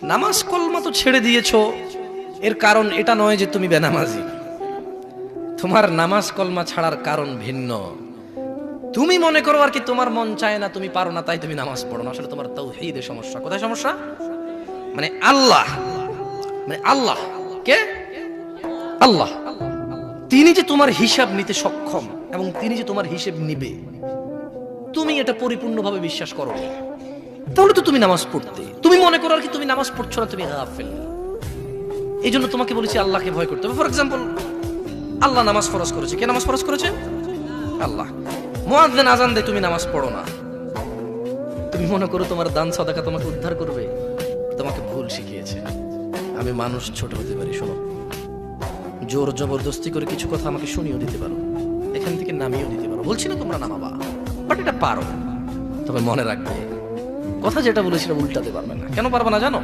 নামাজ কলমা তো ছেড়ে দিয়েছো, এর কারণ এটা নয় যে তুমি বেনামাজি। তোমার নামাজ কলমা ছাড়ার কারণ ভিন্ন। তুমি মনে করো আর কি তোমার মন চায় না, তুমি পারো না, তাই তুমি নামাজ পড়ো না। আসলে তোমার তাওহীদে সমস্যা। কোথায় সমস্যা? মানে আল্লাহ, মানে আল্লাহ কে? আল্লাহ তিনি যে তোমার হিসাব নিতে সক্ষম এবং তিনি যে তোমার হিসেব নিবে, তুমি এটা পরিপূর্ণভাবে বিশ্বাস করো না, তাহলে তো তুমি নামাজ পড়তে। তুমি মনে করো আর কি তুমি নামাজ পড়ছো না, তুমি গাফেল। এই জন্য তোমাকে বলেছি আল্লাহকে ভয় করতে হবে। ফর এক্সাম্পল, আল্লাহ নামাজ ফরজ করেছে। কে নামাজ ফরজ করেছে? আল্লাহ। মুয়াজ্জিন আযান দেয়, তুমি নামাজ পড়ো না। তুমি মনে করো তোমার দান সাদাকা তোমাকে উদ্ধার করবে। তোমাকে ভুল শিখিয়েছে। আমি মানুষ, ছোট হতে পারি। শোনো, জোর জবরদস্তি করে কিছু কথা আমাকে শুনিয়েও দিতে পারো, এখান থেকে নামিয়েও দিতে পারো। বলছি না তোমরা নামাবা, বাট এটা পারো। তবে মনে রাখবে, কথা যেটা বলেছিলাম উল্টাতে পারবে না। কেন পারবে না জানো?